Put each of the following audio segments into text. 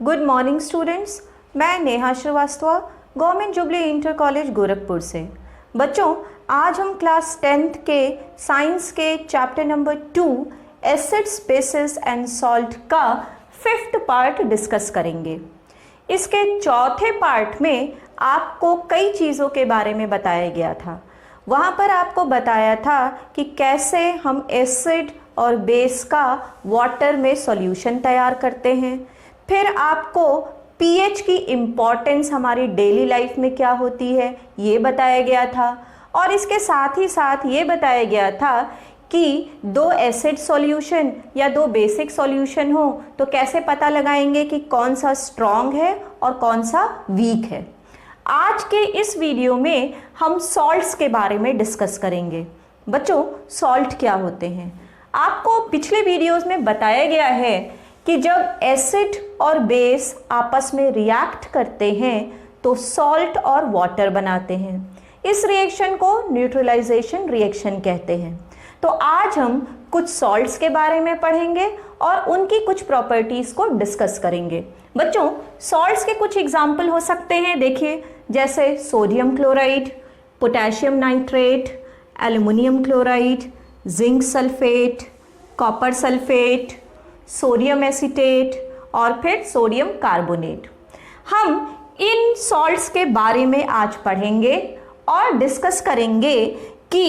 Good morning students, मैं Neha Srivastava government Jubilee inter college Gorakhpur से। बच्चों, आज हम क्लास 10th के साइंस के chapter number 2 acids, bases and salt का 5th पार्ट डिस्कस करेंगे। इसके चौथे पार्ट में आपको कई चीज़ों के बारे में बताया गया था। वहाँ पर आपको बताया था कि कैसे हम एसिड और बेस का वाटर में सॉल्यूशन तैयार करते हैं। फिर आपको पीएच की इम्पॉर्टेंस हमारी डेली लाइफ में क्या होती है ये बताया गया था, और इसके साथ ही साथ ये बताया गया था कि दो एसिड सॉल्यूशन या दो बेसिक सॉल्यूशन हो तो कैसे पता लगाएंगे कि कौन सा स्ट्रॉन्ग है और कौन सा वीक है। आज के इस वीडियो में हम सॉल्ट्स के बारे में डिस्कस करेंगे। बच्चों, सॉल्ट क्या होते हैं? आपको पिछले वीडियोस में बताया गया है कि जब एसिड और बेस आपस में रिएक्ट करते हैं तो सॉल्ट और वाटर बनाते हैं। इस रिएक्शन को न्यूट्रलाइजेशन रिएक्शन कहते हैं। तो आज हम कुछ सॉल्ट्स के बारे में पढ़ेंगे और उनकी कुछ प्रॉपर्टीज को डिस्कस करेंगे। बच्चों, सॉल्ट्स के कुछ एग्जाम्पल हो सकते हैं, देखिए, जैसे sodium chloride, potassium nitrate, aluminium chloride, zinc sulphate, copper sulphate, sodium acetate और फिर सोडियम कार्बोनेट। हम इन सॉल्ट्स के बारे में आज पढ़ेंगे और डिस्कस करेंगे कि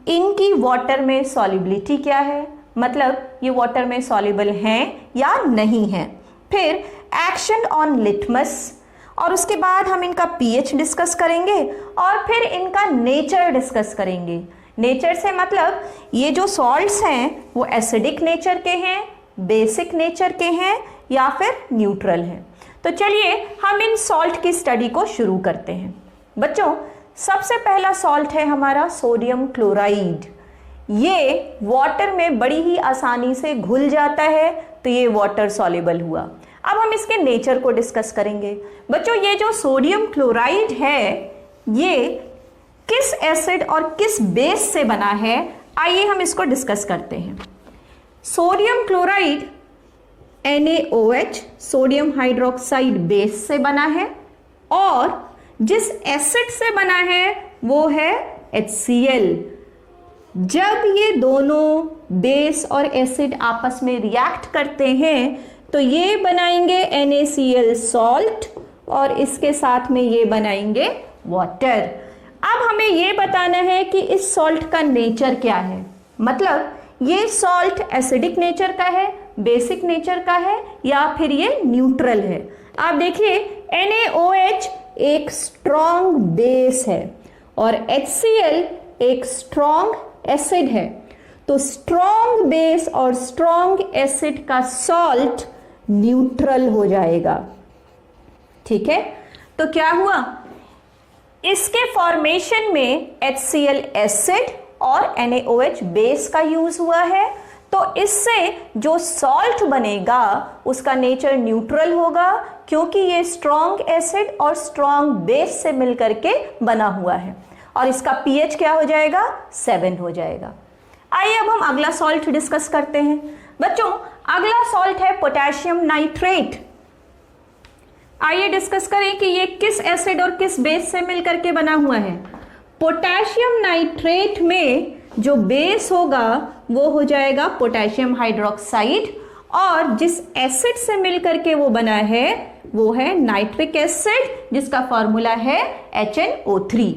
इनकी वाटर में सॉल्युबिलिटी क्या है, मतलब ये वाटर में सॉल्युबल हैं या नहीं हैं। फिर एक्शन ऑन लिटमस, और उसके बाद हम इनका पीएच डिस्कस करेंगे और फिर इनका नेचर डिस्कस करेंगे। नेचर से मतलब ये जो सॉल्ट्स हैं वो एसिडिक नेचर के हैं, बेसिक नेचर के हैं या फिर न्यूट्रल हैं। तो चलिए हम इन सॉल्ट की स्टडी को शुरू करते हैं। बच्चों, सबसे पहला सॉल्ट है हमारा सोडियम क्लोराइड। ये वाटर में बड़ी ही आसानी से घुल जाता है, तो ये वाटर सॉल्युबल हुआ। अब हम इसके नेचर को डिस्कस करेंगे। बच्चों, ये जो सोडियम क्लोराइड है ये किस एसिड और किस बेस से बना है, आइए हम इसको डिस्कस करते हैं। Sodium chloride NaOH sodium hydroxide base से बना है और जिस एसिड से बना है वो है HCl। जब ये दोनों बेस और एसिड आपस में रिएक्ट करते हैं तो ये बनाएंगे NaCl सॉल्ट और इसके साथ में ये बनाएंगे वाटर। अब हमें ये बताना है कि इस सॉल्ट का नेचर क्या है, मतलब ये सॉल्ट एसिडिक नेचर का है, बेसिक नेचर का है या फिर ये न्यूट्रल है। आप देखिए, NaOH एक स्ट्रॉन्ग बेस है और HCl एक स्ट्रॉन्ग एसिड है। तो स्ट्रॉन्ग बेस और स्ट्रॉन्ग एसिड का सॉल्ट न्यूट्रल हो जाएगा। ठीक है, तो क्या हुआ, इसके फॉर्मेशन में HCl एसिड और NaOH बेस का यूज हुआ है, तो इससे जो सॉल्ट बनेगा उसका नेचर न्यूट्रल होगा क्योंकि ये स्ट्रॉन्ग एसिड और स्ट्रॉन्ग बेस से मिलकर के बना हुआ है और इसका पीएच क्या हो जाएगा, 7 हो जाएगा। आइए अब हम अगला सॉल्ट डिस्कस करते हैं। बच्चों, अगला सॉल्ट है पोटेशियम नाइट्रेट। आइए डिस्कस करें कि ये किस एसिड और किस बेस से मिलकर के बना हुआ है। पोटेशियम नाइट्रेट में जो बेस होगा वो हो जाएगा पोटेशियम हाइड्रोक्साइड और जिस एसिड से मिलकर के वो बना है वो है नाइट्रिक एसिड, जिसका फॉर्मूला है HNO3।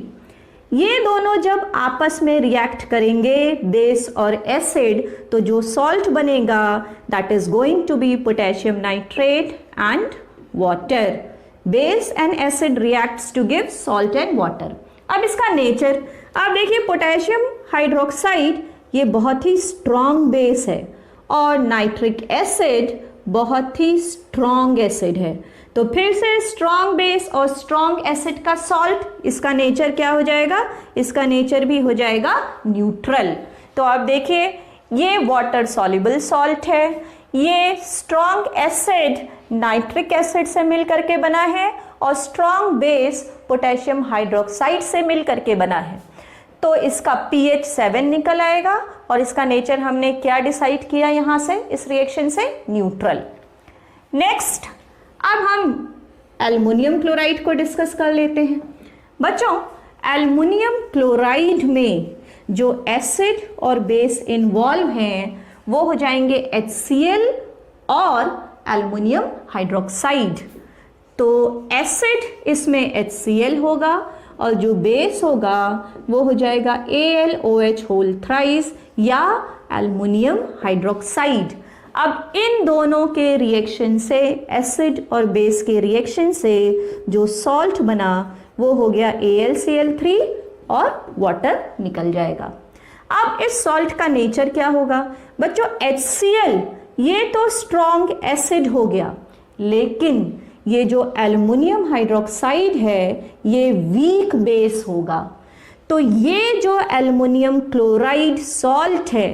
ये दोनों जब आपस में रिएक्ट करेंगे बेस और एसिड तो जो सॉल्ट बनेगा that is going to be potassium nitrate and water. Base and acid reacts to give salt and water. अब इसका नेचर आप देखिए, पोटेशियम हाइड्रोक्साइड ये बहुत ही स्ट्रॉन्ग बेस है और नाइट्रिक एसिड बहुत ही स्ट्रॉन्ग एसिड है। तो फिर से स्ट्रॉन्ग बेस और स्ट्रॉन्ग एसिड का सॉल्ट, इसका नेचर क्या हो जाएगा, इसका नेचर भी हो जाएगा न्यूट्रल। तो आप देखिए, ये वाटर सॉल्युबल सॉल्ट है, ये स्ट्रॉन्ग एसिड नाइट्रिक एसिड से मिलकर के बना है और स्ट्रॉन्ग बेस पोटेशियम हाइड्रोक्साइड से मिलकर के बना है। तो इसका pH 7 निकल आएगा और इसका नेचर हमने क्या डिसाइड किया यहाँ से, इस रिएक्शन से, न्यूट्रल। नेक्स्ट, अब एल्युमिनियम क्लोराइड को डिस्कस कर लेते हैं। बच्चों, एल्युमिनियम क्लोराइड में जो एसिड और बेस इन्वॉल्व हैं वो हो जाएंगे HCl और एल्युमिनियम हाइड्रोक्साइड। तो एसिड इसमें HCl होगा और जो बेस होगा वो हो जाएगा AlOH होल थ्राइस या एल्युमिनियम हाइड्रोक्साइड। अब इन दोनों के रिएक्शन से, एसिड और बेस के रिएक्शन से जो सॉल्ट बना वो हो गया AlCl3 और वाटर निकल जाएगा। अब इस सॉल्ट का नेचर क्या होगा? बच्चों, HCl ये तो स्ट्रॉन्ग एसिड हो गया, लेकिन ये जो एल्युमिनियम हाइड्रोक्साइड है ये वीक बेस होगा। तो ये जो एल्युमिनियम क्लोराइड सॉल्ट है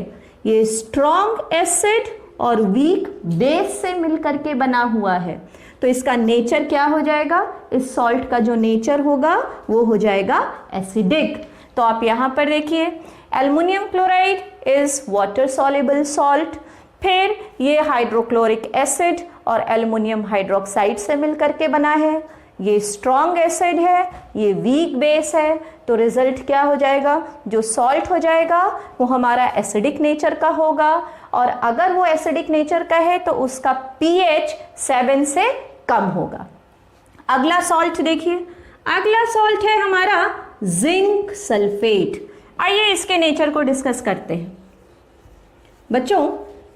ये स्ट्रॉन्ग एसिड और वीक बेस से मिलकर के बना हुआ है। तो इसका नेचर क्या हो जाएगा? इस सॉल्ट का जो नेचर होगा वो हो जाएगा एसिडिक। तो आप यहाँ पर देखिए, aluminium chloride is water soluble salt, फिर ये हाइड्रोक्लोरिक एसिड और एल्युमिनियम हाइड्रोक्साइड से मिलकर के बना है। ये स्ट्रॉन्ग एसिड है, ये वीक बेस है। तो रिजल्ट क्या हो जाएगा? जो सॉल्ट हो जाएगा वो हमारा एसिडिक नेचर का होगा, और अगर वो एसिडिक नेचर का है तो उसका pH 7 से कम होगा। अगला सॉल्ट देखिए, अगला सॉल्ट है हमारा जिंक सल्फेट। आइए इसके नेचर को डिस्कस करते हैं। बच्चों,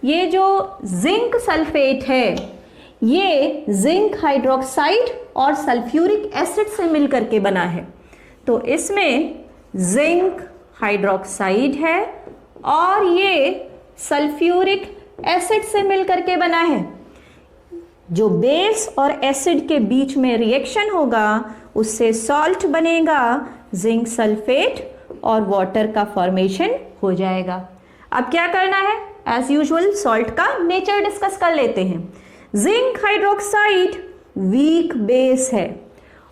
ये जो जिंक सल्फेट है ये जिंक हाइड्रोक्साइड और सल्फ्यूरिक एसिड से मिलकर के बना है। तो इसमें जिंक हाइड्रोक्साइड है और ये सल्फ्यूरिक एसिड से मिलकर के बना है। जो बेस और एसिड के बीच में रिएक्शन होगा उससे सॉल्ट बनेगा जिंक सल्फेट और वाटर का फॉर्मेशन हो जाएगा। अब क्या करना है? एज यूजुअल सॉल्ट का नेचर डिस्कस कर लेते हैं। जिंक हाइड्रोक्साइड वीक बेस है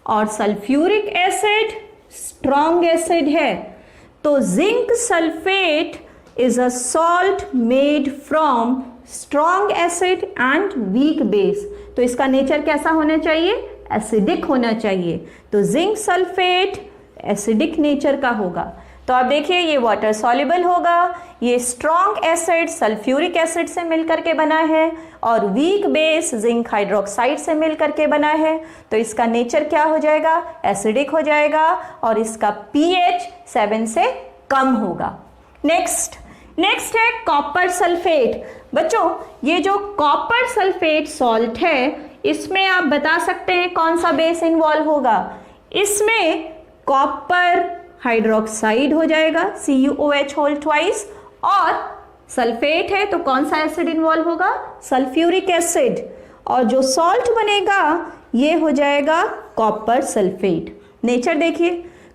और सल्फ्यूरिक एसिड स्ट्रॉन्ग एसिड है। तो zinc sulphate is a salt made from strong acid and weak base. तो इसका नेचर कैसा होना चाहिए? एसिडिक होना चाहिए। तो जिंक सल्फेट एसिडिक नेचर का होगा। तो आप देखिए, ये वाटर सॉल्युबल होगा, ये स्ट्रॉन्ग एसिड सल्फ्यूरिक एसिड से मिलकर के बना है और वीक बेस जिंक हाइड्रोक्साइड से मिलकर के बना है। तो इसका नेचर क्या हो जाएगा? एसिडिक हो जाएगा और इसका pH 7 से कम होगा। नेक्स्ट है कॉपर सल्फेट। बच्चों, ये जो कॉपर सल्फेट सॉल्ट है इसमें आप बता सकते हैं कौन सा बेस इन्वॉल्व होगा? इसमें कॉपर हाइड्रोक्साइड हो जाएगा CuOH होल ट्वाइस, और सल्फेट है तो कौन सा एसिड इन्वॉल्व होगा? Sulphuric acid. और जो सॉल्ट बनेगा ये हो जाएगा कॉपर सल्फेट। नेचर देखिए,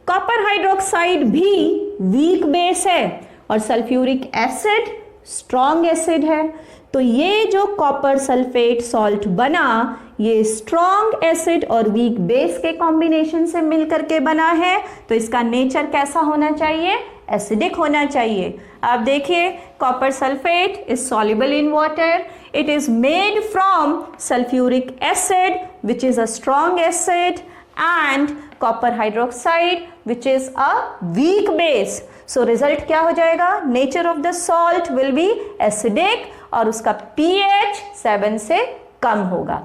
कॉपर हाइड्रोक्साइड भी वीक बेस है और सल्फ्यूरिक एसिड स्ट्रॉन्ग एसिड है। तो ये जो कॉपर सल्फेट सॉल्ट बना ये स्ट्रॉन्ग एसिड और वीक बेस के कॉम्बिनेशन से मिलकर के बना है। तो इसका नेचर कैसा होना चाहिए? एसिडिक होना चाहिए। अब देखिए, copper sulphate is soluble in water, it is made from sulphuric acid which is a strong acid and copper hydroxide which is a weak base. So result क्या हो जाएगा? Nature of the salt will be acidic और उसका pH 7 से कम होगा।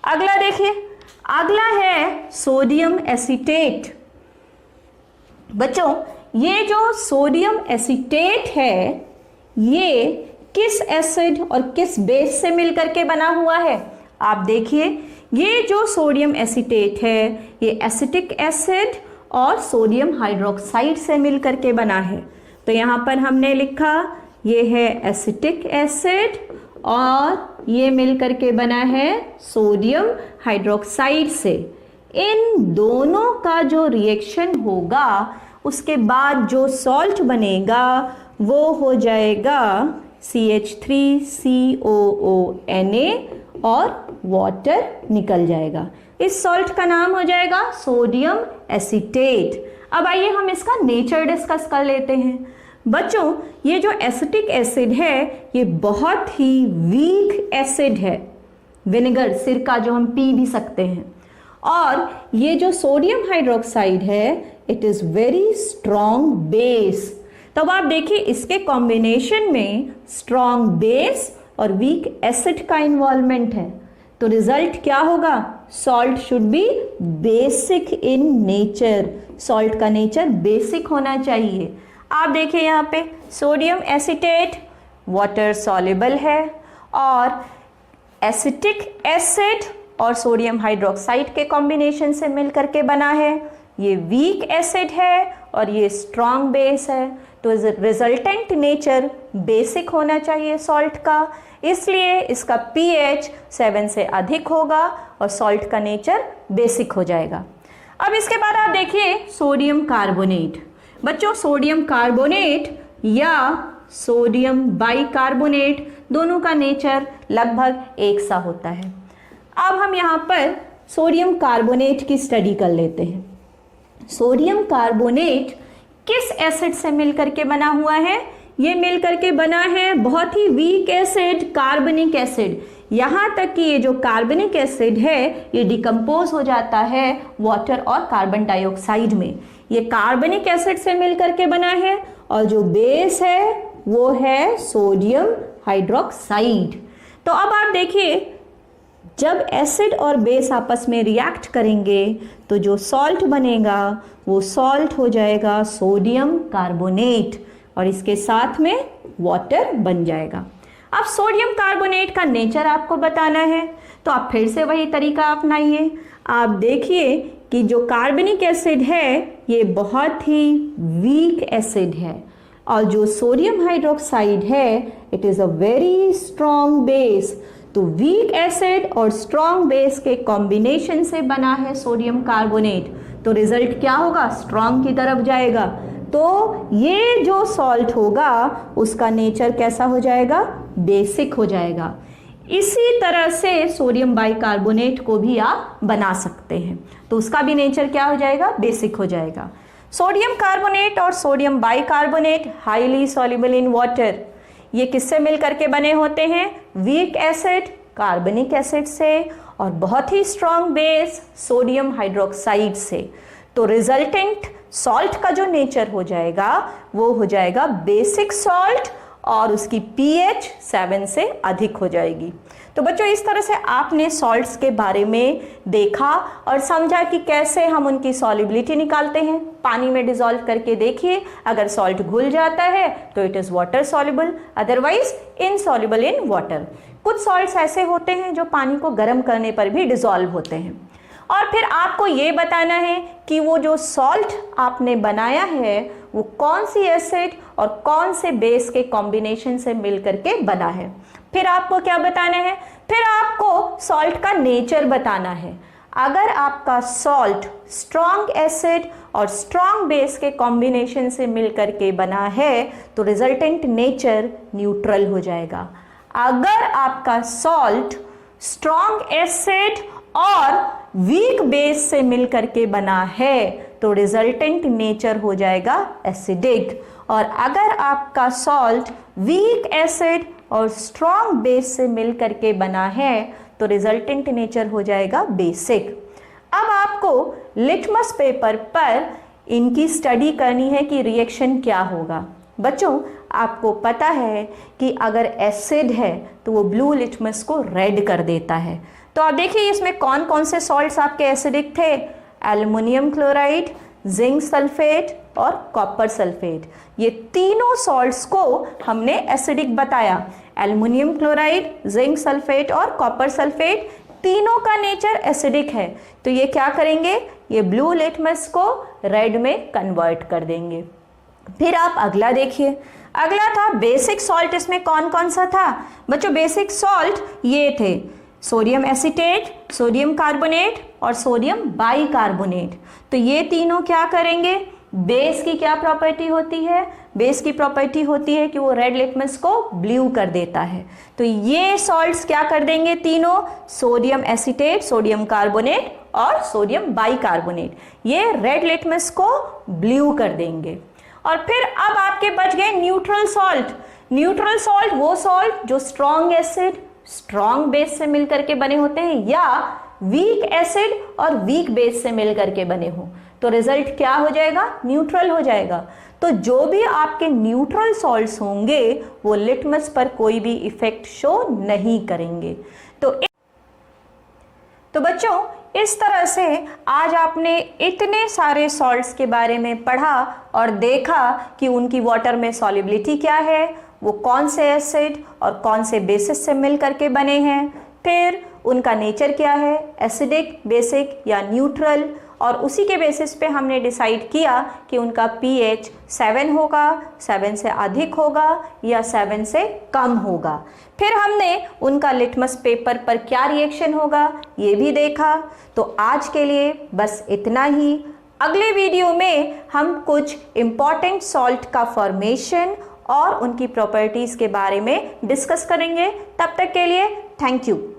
अगला देखिए, अगला है सोडियम एसीटेट। बच्चों, ये जो सोडियम एसीटेट है ये किस एसिड और किस बेस से मिलकर के बना हुआ है? आप देखिए, ये जो सोडियम एसीटेट है ये एसिटिक एसिड और सोडियम हाइड्रोक्साइड से मिलकर के बना है। तो यहाँ पर हमने लिखा ये है एसिटिक एसिड और ये मिलकर के बना है सोडियम हाइड्रोक्साइड से। इन दोनों का जो रिएक्शन होगा उसके बाद जो सॉल्ट बनेगा वो हो जाएगा CH3COONA और वाटर निकल जाएगा। इस सॉल्ट का नाम हो जाएगा सोडियम एसीटेट। अब आइए हम इसका नेचर डिस्कस कर लेते हैं। बच्चों, ये जो एसिटिक एसिड है ये बहुत ही वीक एसिड है, विनेगर सिरका जो हम पी भी सकते हैं, और ये जो सोडियम हाइड्रोक्साइड है it is very strong base. तब आप देखिए इसके कॉम्बिनेशन में स्ट्रॉन्ग बेस और वीक एसिड का इन्वॉल्वमेंट है, तो रिजल्ट क्या होगा? Salt should be basic in nature. Salt का नेचर बेसिक होना चाहिए। आप देखिए यहाँ पे सोडियम एसीटेट वाटर सॉल्युबल है और एसिटिक एसिड और सोडियम हाइड्रोक्साइड के कॉम्बिनेशन से मिलकर के बना है। ये वीक एसिड है और ये स्ट्रॉन्ग बेस है, तो रिजल्टेंट नेचर बेसिक होना चाहिए सॉल्ट का, इसलिए इसका pH 7 से अधिक होगा और सॉल्ट का नेचर बेसिक हो जाएगा। अब इसके बाद आप देखिए सोडियम कार्बोनेट। बच्चों सोडियम कार्बोनेट या सोडियम बाइकार्बोनेट दोनों का नेचर लगभग एक सा होता है। अब हम यहाँ पर सोडियम कार्बोनेट की स्टडी कर लेते हैं। सोडियम कार्बोनेट किस एसिड से मिलकर के बना हुआ है? ये मिलकर के बना है बहुत ही वीक एसिड कार्बनिक एसिड। यहाँ तक कि ये जो कार्बनिक एसिड है ये डिकम्पोज हो जाता है वाटर और कार्बन डाइऑक्साइड में। ये कार्बनिक एसिड से मिलकर के बना है और जो बेस है वो है सोडियम हाइड्रोक्साइड। तो अब आप देखिए जब एसिड और बेस आपस में रिएक्ट करेंगे तो जो सॉल्ट बनेगा वो सॉल्ट हो जाएगा सोडियम कार्बोनेट और इसके साथ में वाटर बन जाएगा। अब सोडियम कार्बोनेट का नेचर आपको बताना है तो आप फिर से वही तरीका अपनाइए। आप देखिए कि जो कार्बनिक एसिड है ये बहुत ही वीक एसिड है और जो सोडियम हाइड्रोक्साइड है it is a very strong base. तो वीक एसिड और स्ट्रॉन्ग बेस के कॉम्बिनेशन से बना है सोडियम कार्बोनेट, तो रिजल्ट क्या होगा? स्ट्रॉन्ग की तरफ जाएगा। तो ये जो सॉल्ट होगा उसका नेचर कैसा हो जाएगा? बेसिक हो जाएगा। इसी तरह से सोडियम बाइकार्बोनेट को भी आप बना सकते हैं, तो उसका भी नेचर क्या हो जाएगा? बेसिक हो जाएगा। सोडियम कार्बोनेट और sodium bicarbonate highly soluble in water. ये किससे मिलकर के बने होते हैं? वीक एसिड कार्बनिक एसिड से और बहुत ही स्ट्रॉन्ग बेस सोडियम हाइड्रोक्साइड से। तो रिजल्टेंट सॉल्ट का जो नेचर हो जाएगा वो हो जाएगा बेसिक सॉल्ट और उसकी pH 7 से अधिक हो जाएगी। तो बच्चों इस तरह से आपने सॉल्ट्स के बारे में देखा और समझा कि कैसे हम उनकी सॉल्युबिलिटी निकालते हैं। पानी में डिसॉल्व करके देखिए, अगर सॉल्ट घुल जाता है तो it is water soluble, otherwise insoluble in water. कुछ सॉल्ट्स ऐसे होते हैं जो पानी को गर्म करने पर भी डिसॉल्व होते हैं। और फिर आपको ये बताना है कि वो जो सॉल्ट आपने बनाया है वो कौन सी एसिड और कौन से बेस के कॉम्बिनेशन से मिलकर के बना है। फिर आपको क्या बताना है? फिर आपको सॉल्ट का नेचर बताना है। अगर आपका सॉल्ट स्ट्रॉन्ग एसिड और स्ट्रॉन्ग बेस के कॉम्बिनेशन से मिलकर के बना है तो रिजल्टेंट नेचर न्यूट्रल हो जाएगा। अगर आपका सॉल्ट स्ट्रॉन्ग एसिड और वीक बेस से मिलकर के बना है तो रिजल्टेंट नेचर हो जाएगा एसिडिक। और अगर आपका सॉल्ट वीक एसिड और स्ट्रॉन्ग बेस से मिलकर के बना है तो रिजल्टेंट नेचर हो जाएगा बेसिक। अब आपको लिटमस पेपर पर इनकी स्टडी करनी है कि रिएक्शन क्या होगा। बच्चों आपको पता है कि अगर एसिड है तो वो ब्लू लिटमस को रेड कर देता है। तो आप देखिए इसमें कौन कौन से सॉल्ट्स आपके एसिडिक थे? एल्युमिनियम क्लोराइड, जिंक सल्फेट और कॉपर सल्फेट। ये तीनों सॉल्ट्स को हमने एसिडिक बताया। एल्युमिनियम क्लोराइड, जिंक सल्फेट और कॉपर सल्फेट तीनों का नेचर एसिडिक है। तो ये क्या करेंगे? ये ब्लू लिटमस को रेड में कन्वर्ट कर देंगे। फिर आप अगला देखिए। अगला था बेसिक सॉल्ट। इसमें कौन कौन सा था? बच्चों बेसिक सॉल्ट ये थे सोडियम एसीटेट, सोडियम कार्बोनेट और सोडियम बाइकार्बोनेट। तो ये तीनों क्या करेंगे? बेस की क्या प्रॉपर्टी होती है? बेस की प्रॉपर्टी होती है कि वो रेड लिटमस को ब्लू कर देता है। तो ये सॉल्ट्स क्या कर देंगे? तीनों सोडियम एसीटेट, सोडियम कार्बोनेट और सोडियम बाइकार्बोनेट, ये रेड लिटमस को ब्लू कर देंगे। और फिर अब आपके बच गए न्यूट्रल सॉल्ट। न्यूट्रल सॉल्ट वो सॉल्ट जो स्ट्रॉन्ग एसिड स्ट्रॉन्ग बेस से मिलकर के बने होते हैं या वीक एसिड और वीक बेस से मिल करके बने हो, तो रिजल्ट क्या हो जाएगा? न्यूट्रल हो जाएगा। तो जो भी आपके न्यूट्रल सॉल्ट्स होंगे वो लिटमस पर कोई भी इफेक्ट शो नहीं करेंगे। तो बच्चों, इस तरह से आज आपने इतने सारे सॉल्ट्स के बारे में पढ़ा और देखा कि उनकी वाटर में सॉल्युबिलिटी क्या है, वो कौन से एसिड और कौन से बेसिस से मिल करके बने हैं, फिर उनका नेचर क्या है, एसिडिक, बेसिक या न्यूट्रल, और उसी के बेसिस पे हमने डिसाइड किया कि उनका pH 7 होगा, 7 से अधिक होगा या 7 से कम होगा। फिर हमने उनका लिटमस पेपर पर क्या रिएक्शन होगा ये भी देखा। तो आज के लिए बस इतना ही। अगले वीडियो में हम कुछ इम्पॉर्टेंट सॉल्ट का फॉर्मेशन और उनकी प्रॉपर्टीज़ के बारे में डिस्कस करेंगे। तब तक के लिए थैंक यू।